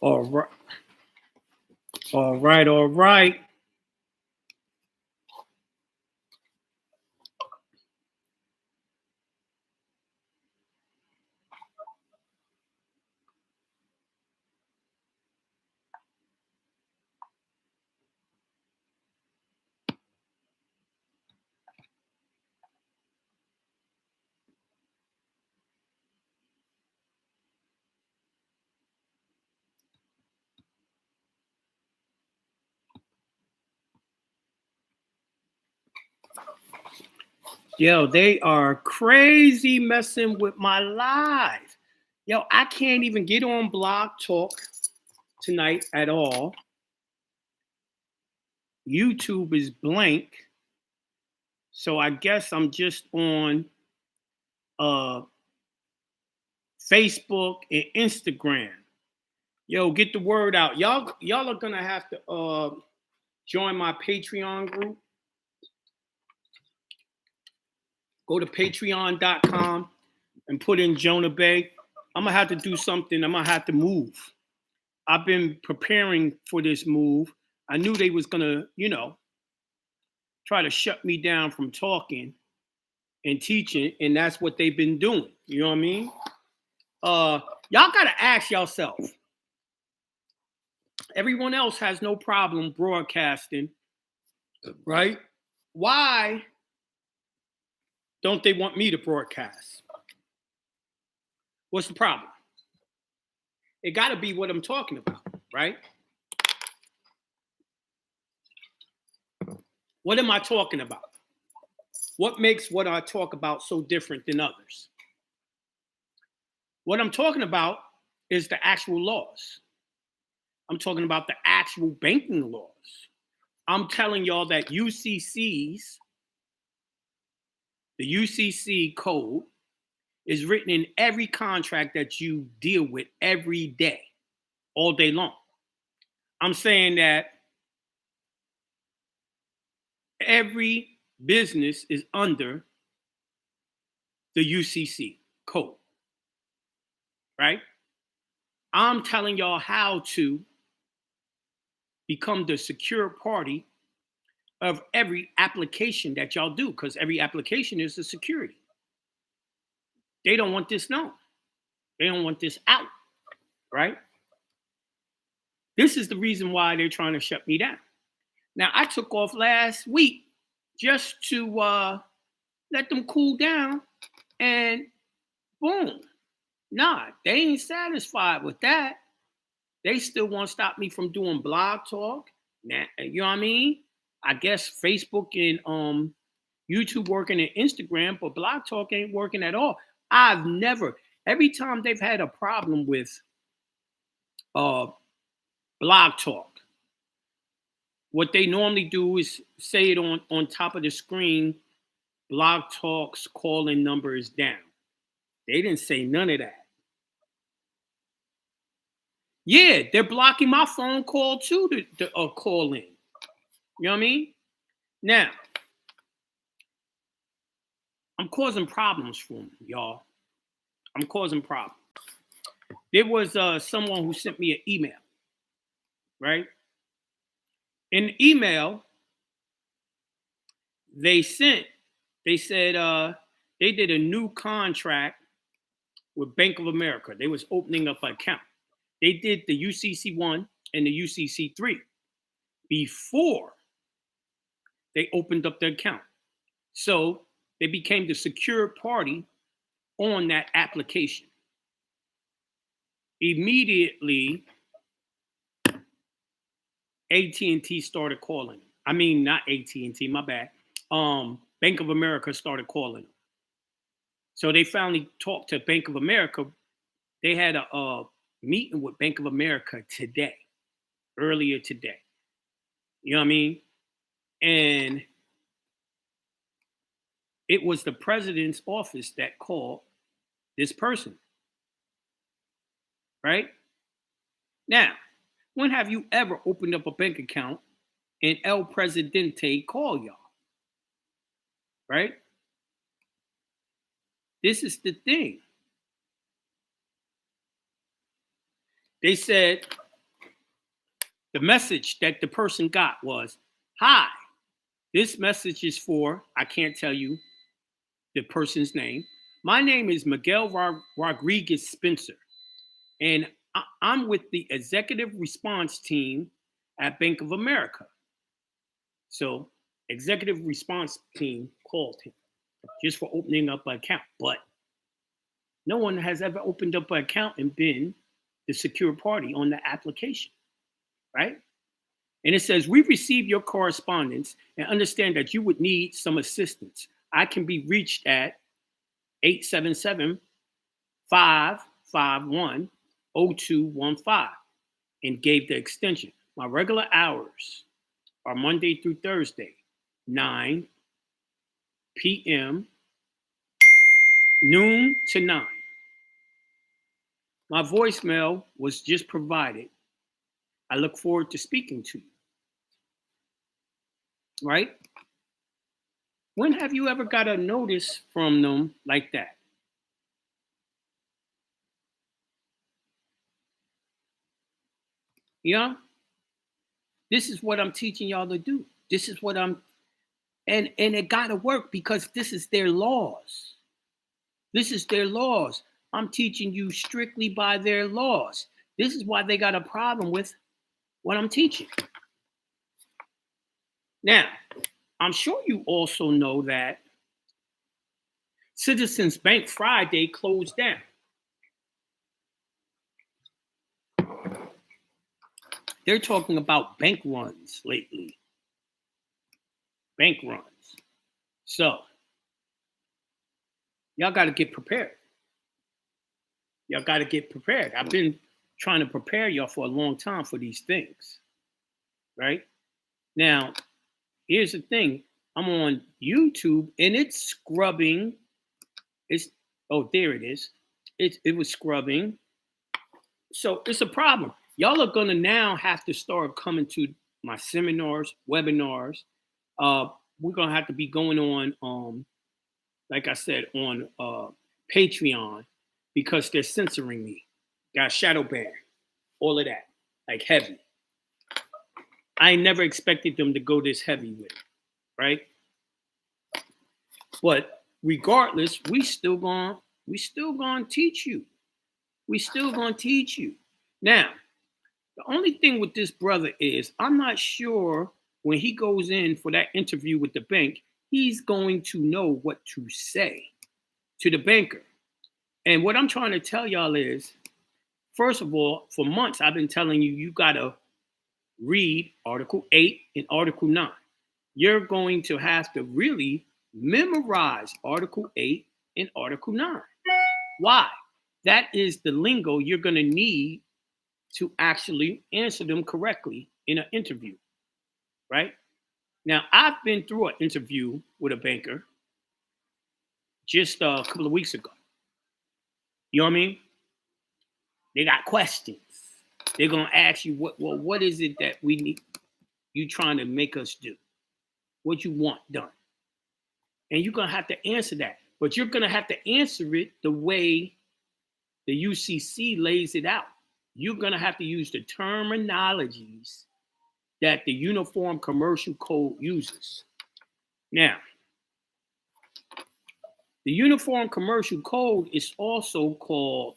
All right. All right. All right. Yo, they are crazy messing with my live. Yo, I can't even get on Blog Talk tonight at all. YouTube is blank. So I guess I'm just on uh Facebook and Instagram. Yo, get the word out. Y'all are gonna have to join my Patreon group. Go to patreon.com and put in Jonah Bay. I'm gonna have to do something. I'm gonna have to move. I've been preparing for this move. I knew they was gonna, try to shut me down from talking and teaching, and that's what they've been doing. You know what I mean? Y'all gotta ask yourself. Everyone else has no problem broadcasting, right? Why don't they want me to broadcast? What's the problem? It got to be what I'm talking about, right? What am I talking about? What makes what I talk about so different than others? What I'm talking about is the actual laws. I'm talking about the actual banking laws. I'm telling y'all that the UCC code is written in every contract that you deal with every day, all day long. I'm saying that every business is under the UCC code, right? I'm telling y'all how to become the secure party of every application that y'all do, because every application is a security. They don't want this known. They don't want this out, right? This is the reason why they're trying to shut me down. Now, I took off last week just to let them cool down, and boom. Nah, they ain't satisfied with that. They still want to stop me from doing Blog Talk. Now, you know what I mean? I guess Facebook and YouTube working and Instagram, but Blog Talk ain't working at all. Every time they've had a problem with Blog Talk, what they normally do is say it on top of the screen, Blog Talk's call-in number is down. They didn't say none of that. Yeah, they're blocking my phone call too to call in. You know what I mean? Now, I'm causing problems for them, y'all. I'm causing problems. There was someone who sent me an email, right? In the email, they said they did a new contract with Bank of America. They was opening up an account. They did the UCC 1 and the UCC 3 before they opened up the account. So they became the secure party on that application. Immediately, AT&T started calling. I mean, not AT&T, my bad. Bank of America started calling. So they finally talked to Bank of America. They had a meeting with Bank of America earlier today. You know what I mean? And it was the president's office that called this person. Right? Now, when have you ever opened up a bank account and El Presidente call y'all? Right? This is the thing. They said The message that the person got was, hi, this message is for, I can't tell you the person's name. My name is Miguel Rodriguez Spencer, and I'm with the executive response team at Bank of America. So, executive response team called him just for opening up an account. But no one has ever opened up an account and been the secure party on the application, right? And it says, we received your correspondence and understand that you would need some assistance. I can be reached at 877 551 0215 and gave the extension. My regular hours are Monday through Thursday, 9 p.m., noon to 9. My voicemail was just provided. I look forward to speaking to you. Right? When have you ever got a notice from them like that? Yeah? This is what I'm teaching y'all to do. This is what I'm and it gotta work because this is their laws. This is their laws. I'm teaching you strictly by their laws. This is why they got a problem with what I'm teaching. Now, I'm sure you also know that Citizens Bank Friday closed down. They're talking about bank runs lately. Bank runs. So, y'all got to get prepared. Y'all got to get prepared. I've been trying to prepare y'all for a long time for these things. Right? Now, here's the thing. I'm on YouTube and it's scrubbing. There it is. It was scrubbing. So it's a problem. Y'all are gonna now have to start coming to my seminars, webinars. We're gonna have to be going on, like I said, on Patreon because they're censoring me. Got shadow ban, all of that, like heavy. I never expected them to go this heavy with it, right? But regardless, we still gonna teach you. We still gonna teach you. Now, the only thing with this brother is I'm not sure when he goes in for that interview with the bank, he's going to know what to say to the banker. And what I'm trying to tell y'all is, first of all, for months I've been telling you, you gotta read Article 8 and Article 9. You're going to have to really memorize Article 8 and Article 9. Why? That is the lingo you're going to need to actually answer them correctly in an interview, right? Now, I've been through an interview with a banker just a couple of weeks ago. You know what I mean? They got questions. They're going to ask you, what is it that we need you trying to make us do? What you want done? And you're going to have to answer that. But you're going to have to answer it the way the UCC lays it out. You're going to have to use the terminologies that the Uniform Commercial Code uses. Now, the Uniform Commercial Code is also called,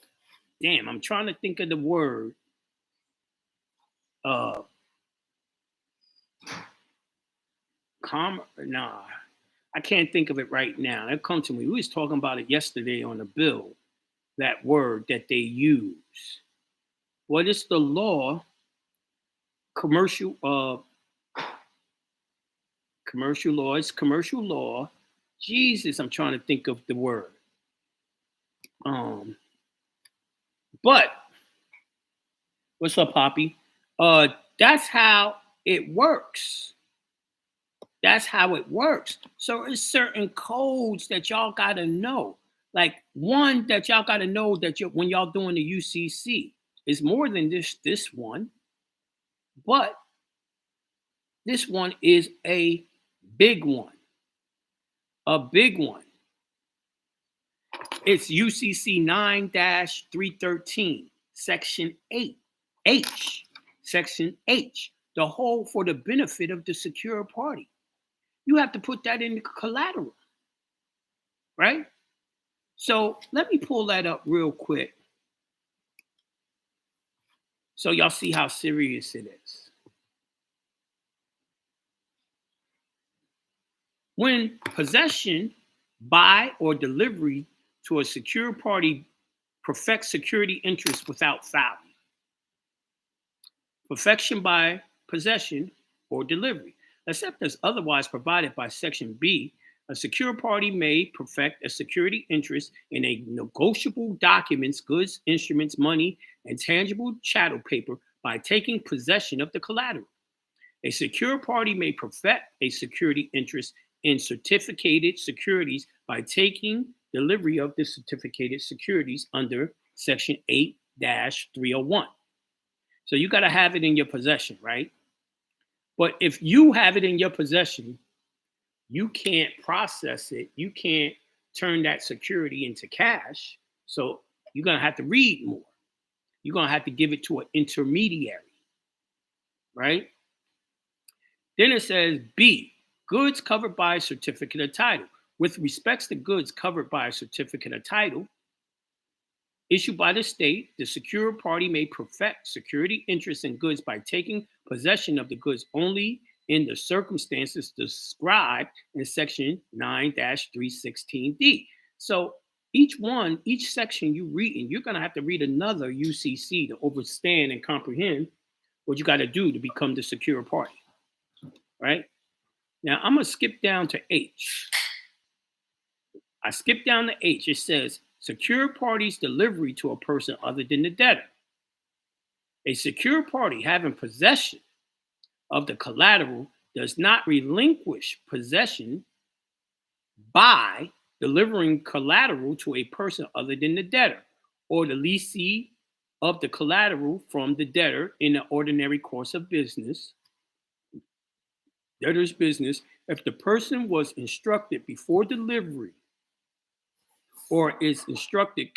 I'm trying to think of the word. I can't think of it right now. It comes to me. We was talking about it yesterday on the bill, that word that they use. Well, it's the law, commercial law. It's commercial law. Jesus, I'm trying to think of the word. But what's up, Poppy? That's how it works. That's how it works. So it's certain codes that y'all gotta know. Like one that y'all gotta know that when y'all doing the UCC, it's more than this one, but this one is a big one. A big one. It's UCC 9-313, Section 8, H. Section H, the whole for the benefit of the secured party. You have to put that in the collateral, right? So let me pull that up real quick so y'all see how serious it is. When possession, by, or delivery to a secured party perfects security interests without fouling. Perfection by possession or delivery, except as otherwise provided by Section B, a secure party may perfect a security interest in a negotiable documents, goods, instruments, money, and tangible chattel paper by taking possession of the collateral. A secure party may perfect a security interest in certificated securities by taking delivery of the certificated securities under Section 8-301. So you got to have it in your possession, right? But if you have it in your possession, you can't process it. You can't turn that security into cash. So you're going to have to read more. You're going to have to give it to an intermediary, right? Then it says B, goods covered by a certificate of title. With respects to goods covered by a certificate of title issued by the state, the secured party may perfect security interest in goods by taking possession of the goods only in the circumstances described in Section 9-316D. So each section you read, and you're going to have to read another UCC to understand and comprehend what you got to do to become the secure party, right? Now, I'm going to skip down to H. I skip down to H. It says, secure party's delivery to a person other than the debtor. A secure party having possession of the collateral does not relinquish possession by delivering collateral to a person other than the debtor or the lessee of the collateral from the debtor in the ordinary course of business, debtor's business, if the person was instructed before delivery or is instructed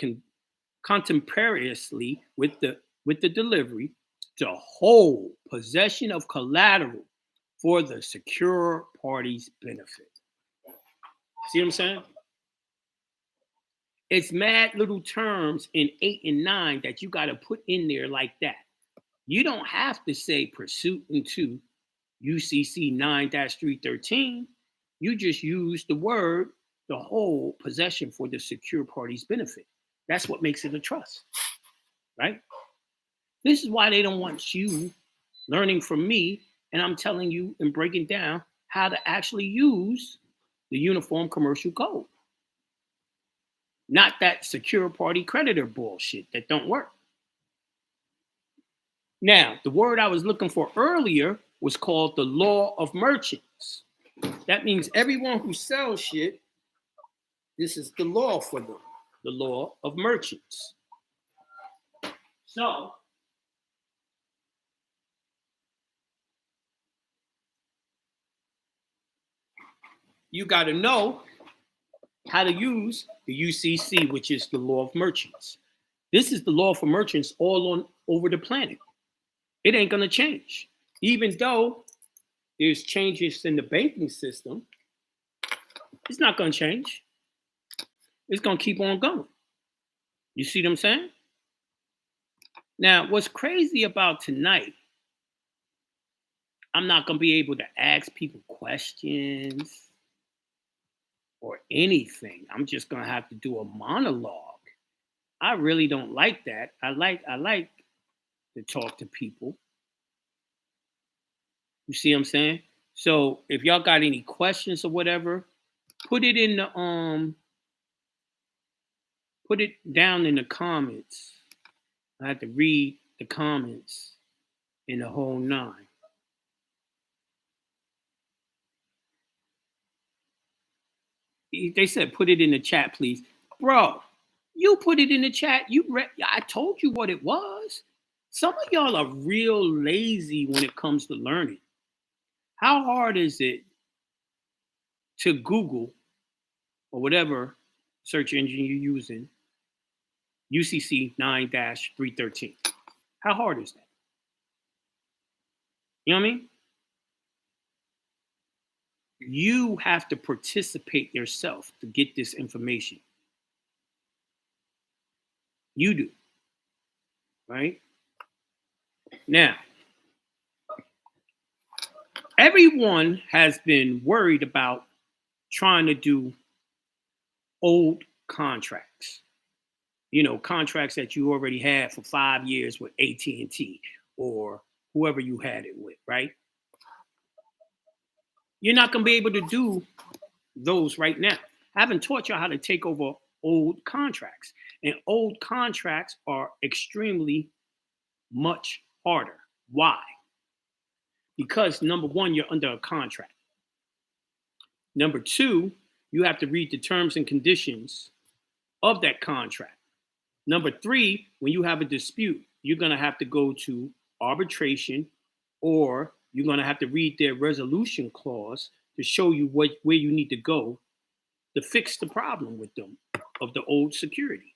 contemporaneously with the delivery to hold possession of collateral for the secure party's benefit. See what I'm saying? It's mad little terms in 8 and 9 that you got to put in there like that. You don't have to say pursuant to UCC 9-313. You just use the word the whole possession for the secure party's benefit. That's what makes it a trust, right? This is why they don't want you learning from me, and I'm telling you and breaking down how to actually use the Uniform Commercial Code. Not that secure party creditor bullshit that don't work. Now, the word I was looking for earlier was called the law of merchants. That means everyone who sells shit, this is the law for them, the law of merchants. So, you got to know how to use the UCC, which is the law of merchants. This is the law for merchants all over the planet. It ain't going to change. Even though there's changes in the banking system, it's not going to change. It's going to keep on going. You see what I'm saying? Now, what's crazy about tonight, I'm not going to be able to ask people questions or anything. I'm just going to have to do a monologue. I really don't like that. I like to talk to people. You see what I'm saying? So if y'all got any questions or whatever, put it in the put it down in the comments. I have to read the comments in the whole 9. They said put it in the chat, please. Bro, you put it in the chat. I told you what it was. Some of y'all are real lazy when it comes to learning. How hard is it to Google or whatever search engine you're using UCC 9-313? How hard is that? You know what I mean? You have to participate yourself to get this information. You do, right? Now, everyone has been worried about trying to do old contracts. Contracts that you already had for 5 years with AT&T or whoever you had it with, right? You're not going to be able to do those right now. I haven't taught you how to take over old contracts. And old contracts are extremely much harder. Why? Because number one, you're under a contract. Number two, you have to read the terms and conditions of that contract. Number three, when you have a dispute, you're going to have to go to arbitration, or you're going to have to read their resolution clause to show you where you need to go to fix the problem with them of the old security,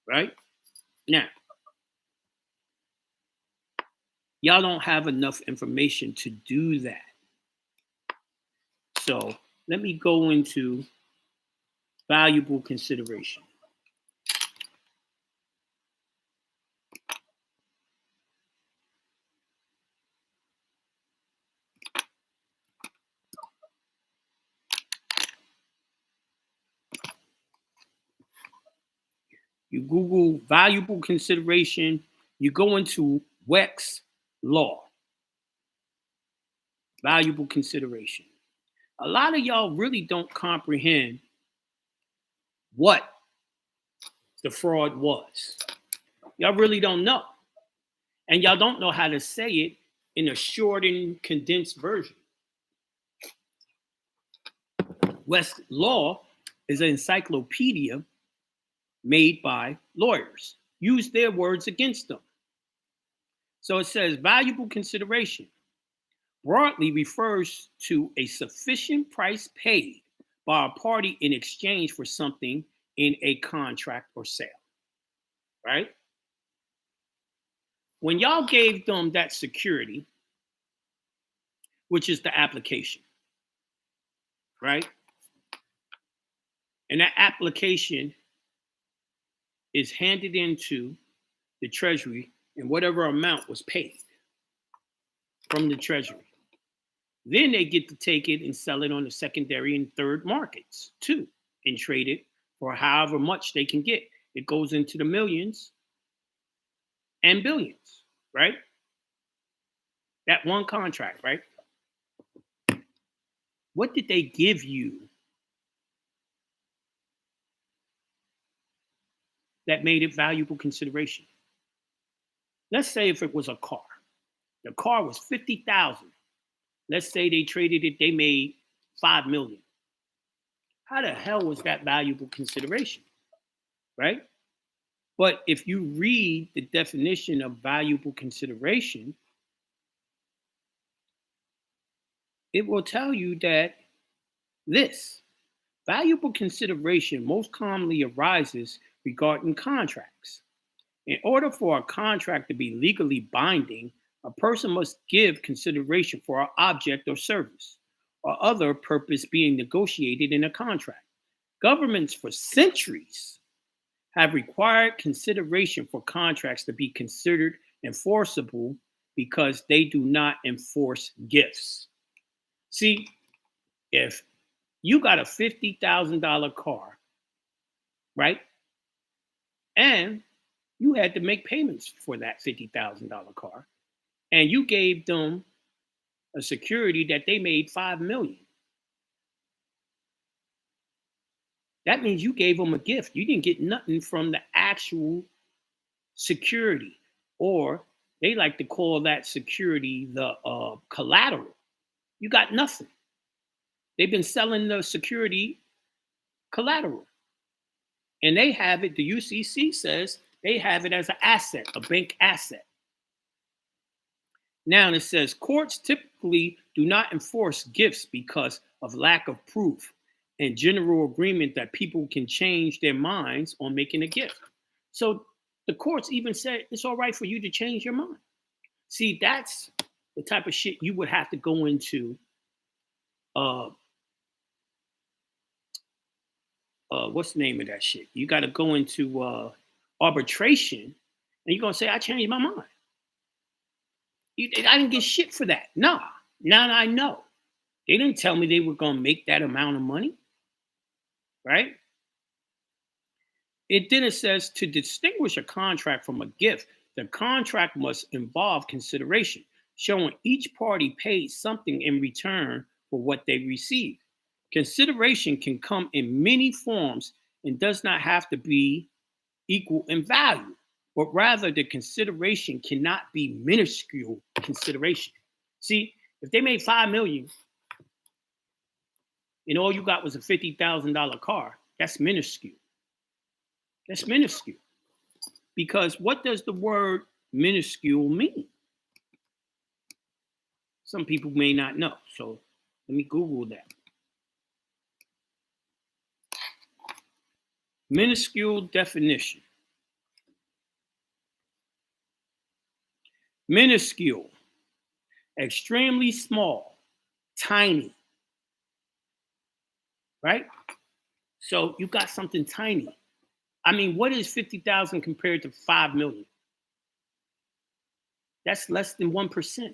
right? Now, y'all don't have enough information to do that. So let me go into valuable consideration. You Google valuable consideration, you go into Wex law. Valuable consideration. A lot of y'all really don't comprehend what the fraud was. Y'all really don't know. And y'all don't know how to say it in a shortened, condensed version. West Law is an encyclopedia made by lawyers. Use their words against them. So it says valuable consideration broadly refers to a sufficient price paid by a party in exchange for something in a contract or sale, right? When y'all gave them that security, which is the application, right? And that application is handed into the Treasury, and whatever amount was paid from the Treasury. Then they get to take it and sell it on the secondary and third markets too, and trade it for however much they can get. It goes into the millions and billions, right? That one contract, right? What did they give you that made it valuable consideration? Let's say if it was a car. The car was 50,000. Let's say they traded it, they made 5 million. How the hell was that valuable consideration? Right? But if you read the definition of valuable consideration, it will tell you that this valuable consideration most commonly arises regarding contracts. In order for a contract to be legally binding, a person must give consideration for an object or service or other purpose being negotiated in a contract. Governments for centuries have required consideration for contracts to be considered enforceable because they do not enforce gifts. See, if you got a $50,000 car, right? And you had to make payments for that $50,000 car, and you gave them a security that they made 5 million. That means you gave them a gift. You didn't get nothing from the actual security, or they like to call that security the collateral. You got nothing. They've been selling the security collateral, and they have it. The UCC says they have it as an asset, a bank asset. Now it says courts typically do not enforce gifts because of lack of proof and general agreement that people can change their minds on making a gift. So the courts even said it's all right for you to change your mind. See, that's the type of shit you would have to go into uh what's the name of that shit? You got to go into arbitration, and you're gonna say, I changed my mind. I didn't get shit for that. Nah, now I know. They didn't tell me they were gonna make that amount of money, right? Then it says to distinguish a contract from a gift, the contract must involve consideration, showing each party paid something in return for what they received. Consideration can come in many forms and does not have to be equal in value, but rather the consideration cannot be minuscule consideration. See, if they made 5 million and all you got was a $50,000 car, that's minuscule. That's minuscule. Because what does the word minuscule mean? Some people may not know. So let me Google that. Minuscule definition. Minuscule, extremely small, tiny, right? So you got something tiny. I mean, what is 50,000 compared to 5 million? That's less than 1%.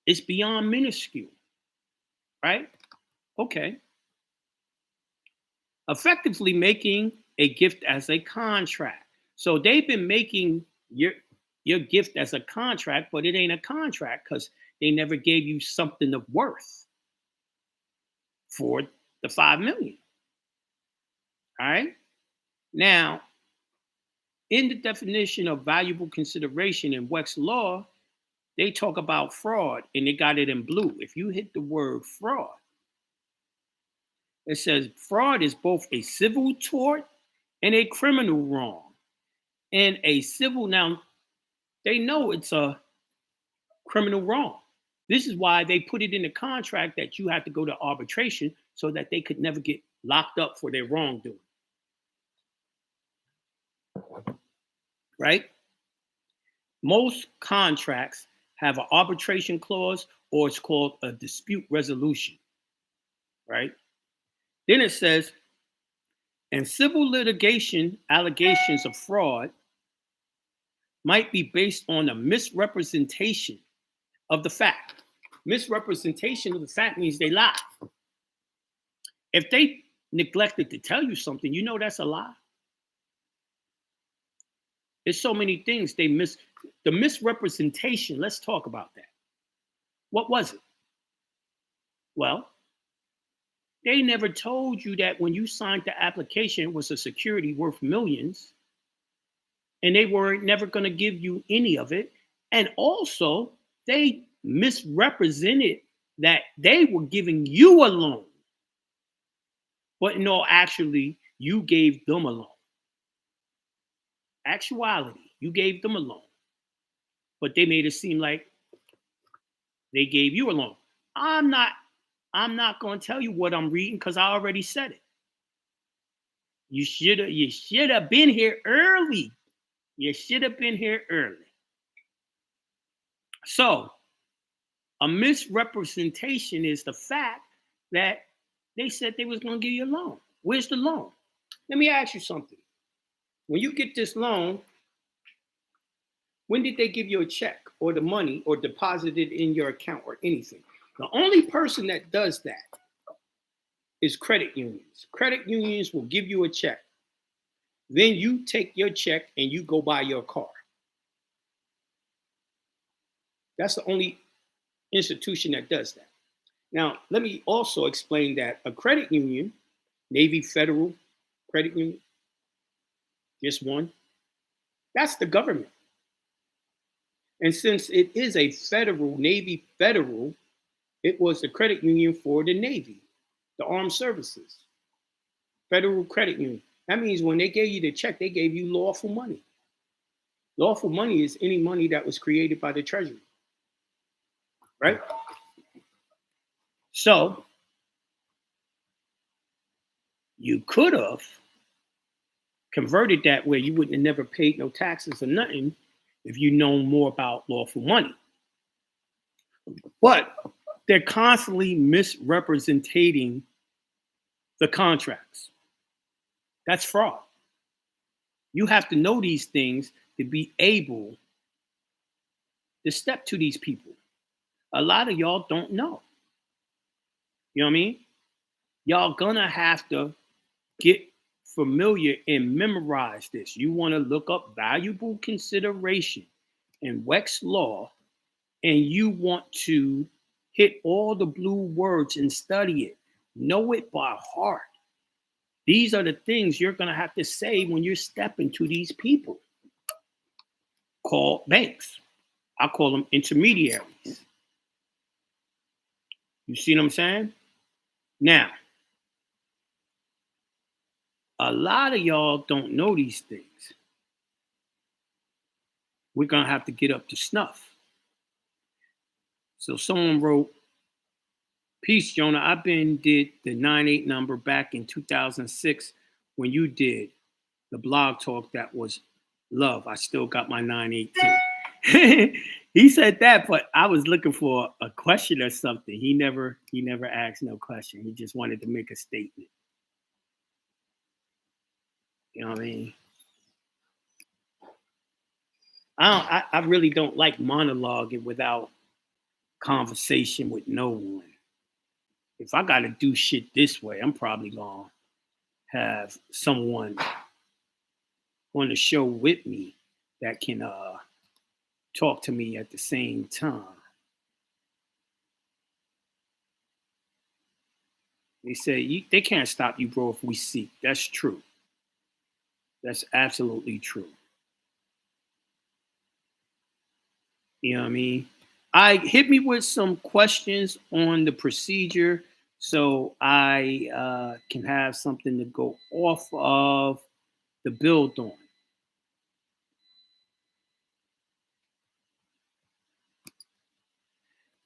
It's beyond minuscule, right? Okay. Effectively making a gift as a contract. So they've been making your gift as a contract, but it ain't a contract because they never gave you something of worth for the 5 million. All right. Now, in the definition of valuable consideration in Weck's law, they talk about fraud and they got it in blue. If you hit the word fraud, it says fraud is both a civil tort and a criminal wrong. And a civil, now they know it's a criminal wrong. This is why they put it in the contract that you have to go to arbitration so that they could never get locked up for their wrongdoing. Right? Most contracts have an arbitration clause or it's called a dispute resolution. Right? Then it says, in civil litigation, allegations of fraud might be based on a misrepresentation of the fact. Misrepresentation of the fact means they lie. If they neglected to tell you something, you know that's a lie. There's so many things they miss. The misrepresentation, let's talk about that. What was it? Well, they never told you that when you signed the application, it was a security worth millions, and they were never going to give you any of it. And also, they misrepresented that they were giving you a loan. But no, actually, you gave them a loan. Actuality, you gave them a loan. But they made it seem like they gave you a loan. I'm not going to tell you what I'm reading because I already said it. You should have been here early. You should have been here early. So, a misrepresentation is the fact that they said they was going to give you a loan. Where's the loan? Let me ask you something. When you get this loan, when did they give you a check or the money or deposit it in your account or anything? The only person that does that is credit unions. Credit unions will give you a check. Then you take your check and you go buy your car. That's the only institution that does that. Now, let me also explain that a credit union, Navy Federal Credit Union, just one, that's the government. And since it is a federal, Navy Federal, it was the credit union for the Navy, the armed services, Federal Credit Union. That means when they gave you the check, they gave you lawful money. Lawful money is any money that was created by the Treasury, right? So you could have converted that where you wouldn't have never paid no taxes or nothing if you know more about lawful money. But they're constantly misrepresenting the contracts. That's fraud. You have to know these things to be able to step to these people. A lot of y'all don't know. You know what I mean? Y'all gonna have to get familiar and memorize this. You want to look up valuable consideration in Wex law, and you want to hit all the blue words and study it. Know it by heart. These are the things you're going to have to say when you're stepping to these people called banks. I call them intermediaries. You see what I'm saying? Now, a lot of y'all don't know these things. We're going to have to get up to snuff. So someone wrote, "Peace, Jonah. I've been did the 98 number back in 2006 when you did the blog talk that was love. I still got my 982." He said that, but I was looking for a question or something. He never asked no question. He just wanted to make a statement. You know what I mean? I really don't like monologuing without conversation with no one. If I got to do shit this way, I'm probably gonna have someone on the show with me that can talk to me at the same time. They say they can't stop you, bro, if we seek. That's true. That's absolutely true. You know what I mean? I hit me with some questions on the procedure so I can have something to go off of the build on.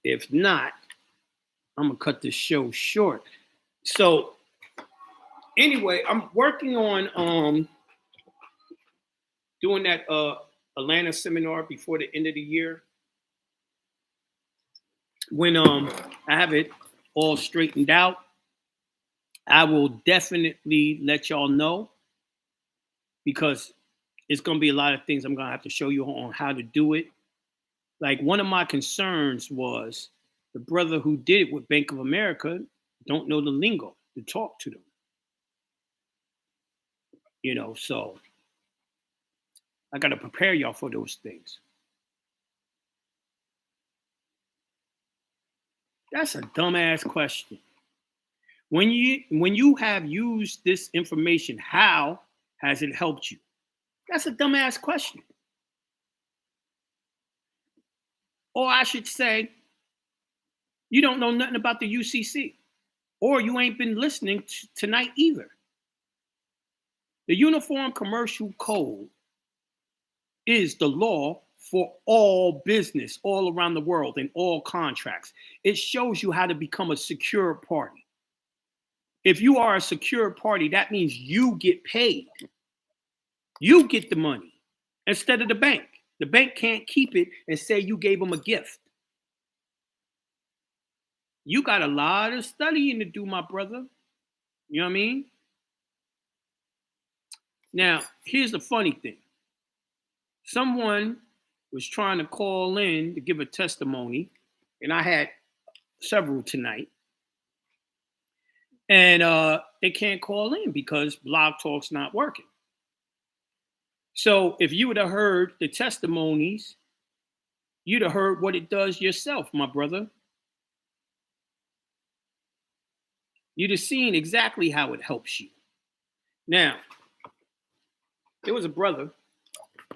If not, I'm gonna cut this show short. So anyway, I'm working on doing that Atlanta seminar before the end of the year. When I have it all straightened out, I will definitely let y'all know, because it's gonna be a lot of things I'm gonna have to show you on how to do it. Like, one of my concerns was the brother who did it with Bank of America don't know the lingo to talk to them. You know, so I gotta prepare y'all for those things. That's a dumbass question. When you have used this information, how has it helped you? That's a dumbass question. Or I should say, you don't know nothing about the UCC, or you ain't been listening tonight either. The Uniform Commercial Code is the law for all business all around the world and all contracts. It shows you how to become a secure party. If you are a secure party, that means you get paid. You get the money instead of the bank. The bank can't keep it and say you gave them a gift. You got a lot of studying to do, my brother. You know what I mean? Now, here's the funny thing. Someone was trying to call in to give a testimony, and I had several tonight. And they can't call in because Blog Talk's not working. So if you would have heard the testimonies, you'd have heard what it does yourself, my brother. You'd have seen exactly how it helps you. Now, there was a brother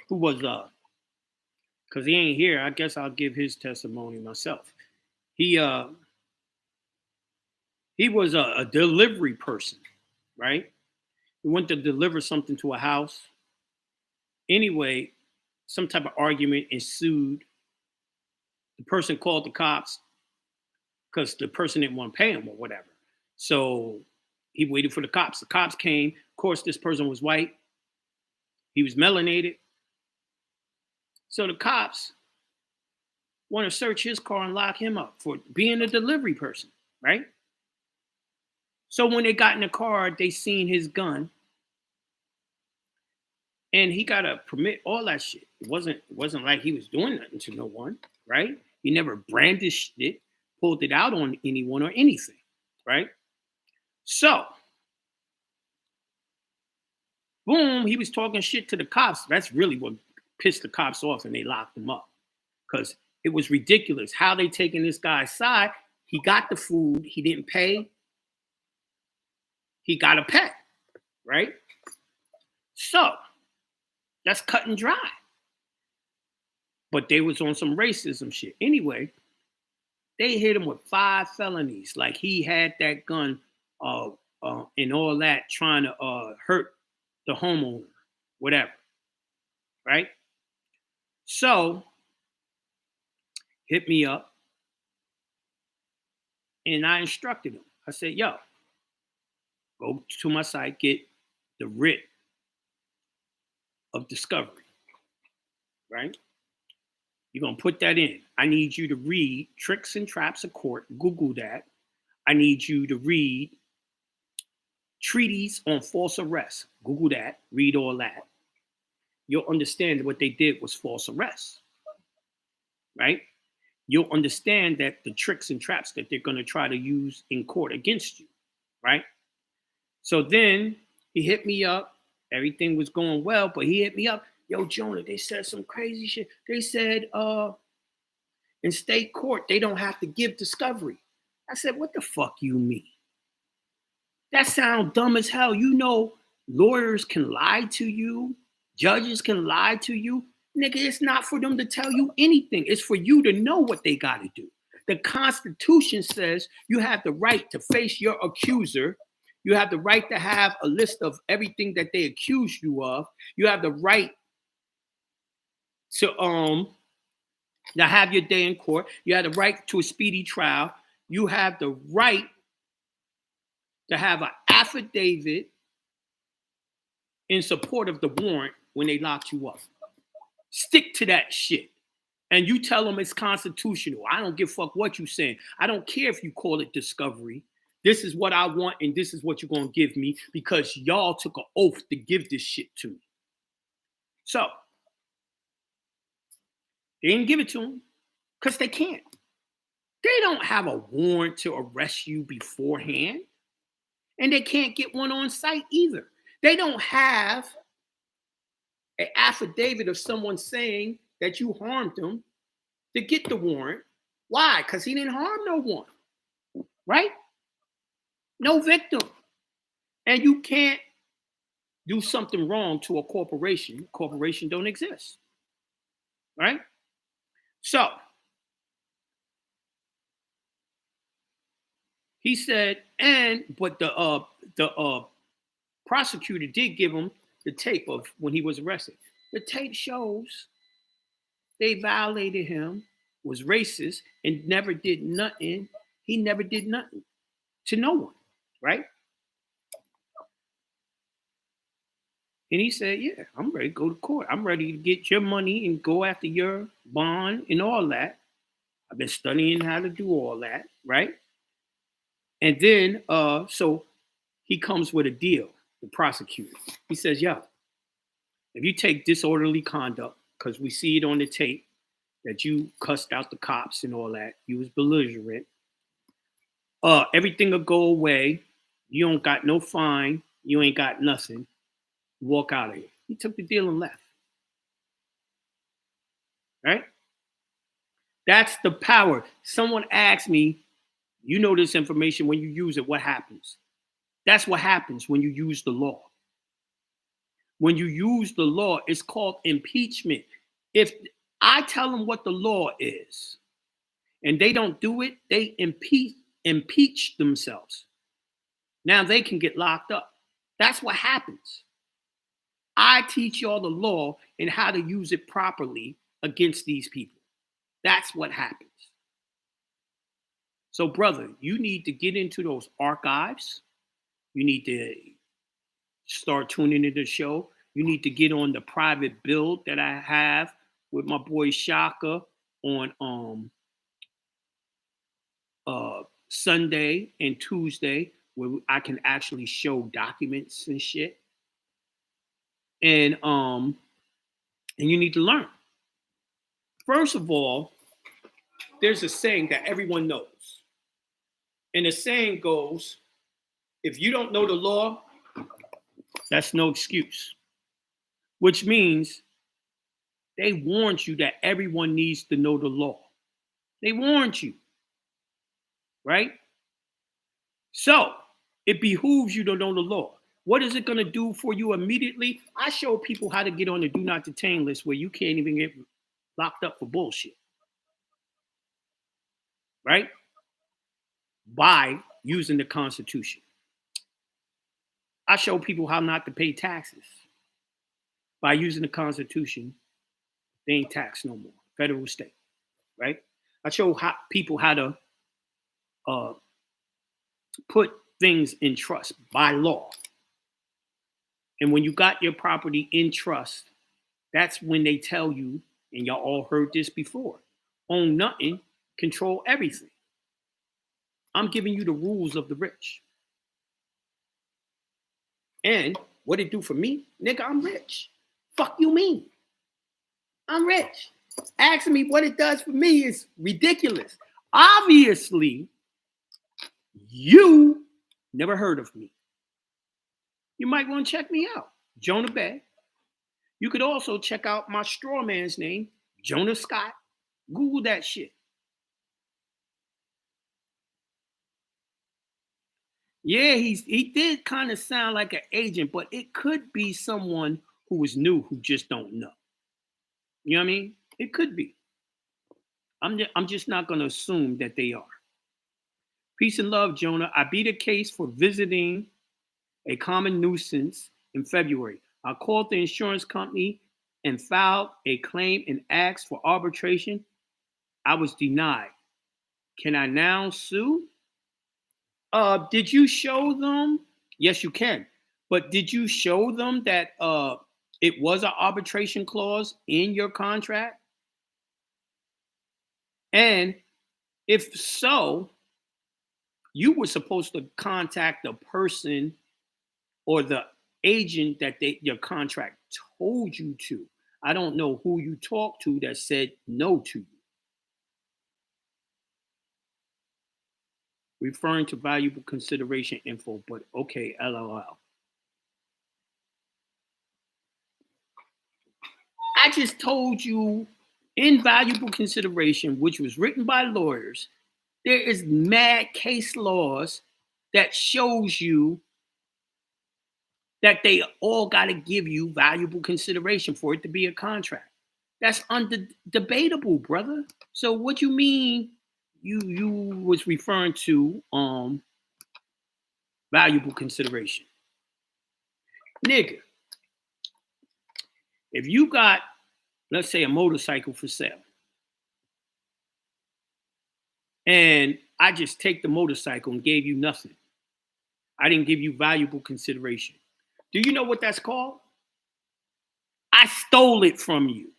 who was, because he ain't here, I guess I'll give his testimony myself. He was a delivery person, right? He went to deliver something to a house. Anyway, some type of argument ensued. The person called the cops because the person didn't want to pay him or whatever. So he waited for the cops. The cops came. Of course, this person was white. He was melanated. So the cops want to search his car and lock him up for being a delivery person, right? So when they got in the car, they seen his gun, and he got a permit, all that shit. It wasn't like he was doing nothing to no one, right? He never brandished it, pulled it out on anyone or anything, right? So, boom, he was talking shit to the cops. That's really what pissed the cops off, and they locked him up because it was ridiculous how they taking this guy's side. He got the food, he didn't pay, he got a pet, right? So that's cut and dry. But they was on some racism shit. Anyway, they hit him with 5 felonies. Like he had that gun and all that, trying to hurt the homeowner, whatever. Right? So hit me up, and I instructed him. I said, yo, go to my site, get the writ of discovery. Right? You're going to put that in. I need you to read Tricks and Traps of Court. Google that. I need you to read Treaties on False Arrest. Google that. Read all that. You'll understand what they did was false arrest. Right? You'll understand that the tricks and traps that they're going to try to use in court against you. Right? So then he hit me up. Everything was going well, but he hit me up. Yo, Jonah, they said some crazy shit. They said in state court, they don't have to give discovery. I said, what the fuck you mean? That sounds dumb as hell. You know, lawyers can lie to you. Judges can lie to you. Nigga, it's not for them to tell you anything. It's for you to know what they got to do. The Constitution says you have the right to face your accuser. You have the right to have a list of everything that they accuse you of. You have the right to have your day in court. You have the right to a speedy trial. You have the right to have an affidavit in support of the warrant when they lock you up. Stick to that shit. And you tell them it's constitutional. I don't give a fuck what you're saying. I don't care if you call it discovery. This is what I want, and this is what you're going to give me because y'all took an oath to give this shit to me. So, they didn't give it to them because they can't. They don't have a warrant to arrest you beforehand. And they can't get one on site either. They don't have an affidavit of someone saying that you harmed them to get the warrant. Why? Because he didn't harm no one. Right? No victim. And you can't do something wrong to a corporation. Corporation don't exist. Right? So, he said, but the prosecutor did give him the tape of when he was arrested. The tape shows they violated him, was racist, and never did nothing. He never did nothing to no one, right? And he said, yeah, I'm ready to go to court. I'm ready to get your money and go after your bond and all that. I've been studying how to do all that, right? And then, so he comes with a deal, the prosecutor. He says, yo, if you take disorderly conduct, because we see it on the tape that you cussed out the cops and all that, you was belligerent, everything will go away. You don't got no fine. You ain't got nothing. Walk out of here. He took the deal and left. Right? That's the power. Someone asked me, you know this information, when you use it, what happens? That's what happens when you use the law. When you use the law, it's called impeachment. If I tell them what the law is and they don't do it, they impeach themselves. Now they can get locked up. That's what happens. I teach y'all the law and how to use it properly against these people. That's what happens. So, brother, you need to get into those archives. You need to start tuning into the show. You need to get on the private build that I have with my boy Shaka on Sunday and Tuesday where I can actually show documents and shit. And you need to learn. First of all, there's a saying that everyone knows. And the saying goes, if you don't know the law, that's no excuse. Which means they warned you that everyone needs to know the law. They warned you, right? So it behooves you to know the law. What is it going to do for you immediately? I show people how to get on the do not detain list where you can't even get locked up for bullshit, right? By using the Constitution. I show people how not to pay taxes. By using the Constitution, they ain't taxed no more, federal, state, right? I show people how to put things in trust by law. And when you got your property in trust, that's when they tell you, and y'all all heard this before, own nothing, control everything. I'm giving you the rules of the rich. And what it do for me? Nigga, I'm rich. Fuck you mean? I'm rich. Asking me what it does for me is ridiculous. Obviously, you never heard of me. You might want to check me out, Jonah Bay. You could also check out my straw man's name, Jonah Scott. Google that shit. Yeah, he did kind of sound like an agent, but it could be someone who is new who just don't know. You know what I mean? It could be. I'm just not going to assume that they are. Peace and love, Jonah. I beat a case for visiting a common nuisance in February. I called the insurance company and filed a claim and asked for arbitration. I was denied. Can I now sue? Did you show them? Yes, you can. But did you show them that it was an arbitration clause in your contract? And if so, you were supposed to contact the person or the agent that your contract told you to. I don't know who you talked to that said no to you. Referring to valuable consideration info, but okay, LOL. I just told you invaluable consideration, which was written by lawyers. There is mad case laws that shows you that they all got to give you valuable consideration for it to be a contract. That's undebatable, brother. So what you mean you was referring to valuable consideration? Nigga, if you got, let's say, a motorcycle for sale, and I just take the motorcycle and gave you nothing, I didn't give you valuable consideration. Do you know what that's called? I stole it from you.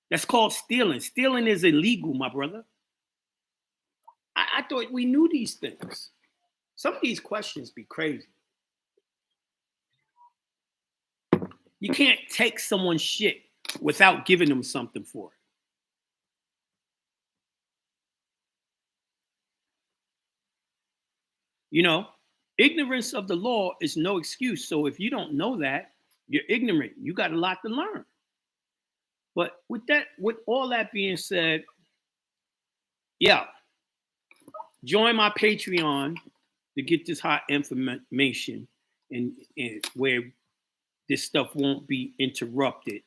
That's called stealing. Stealing is illegal, my brother. I thought we knew these things. Some of these questions be crazy. You can't take someone's shit without giving them something for it. You know, ignorance of the law is no excuse. So if you don't know that, you're ignorant. You got a lot to learn. But with all that being said, yeah, join my Patreon to get this hot information and where this stuff won't be interrupted.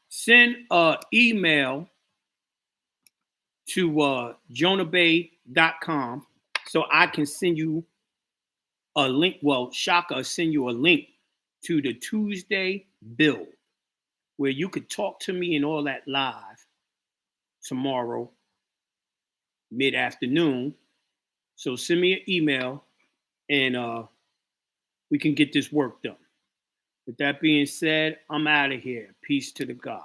Send an email to jonahbay.com so I can send you a link. Well, Shaka send you a link to the Tuesday build where you could talk to me and all that live tomorrow, mid-afternoon. So send me an email and we can get this work done. With that being said, I'm out of here. Peace to the God.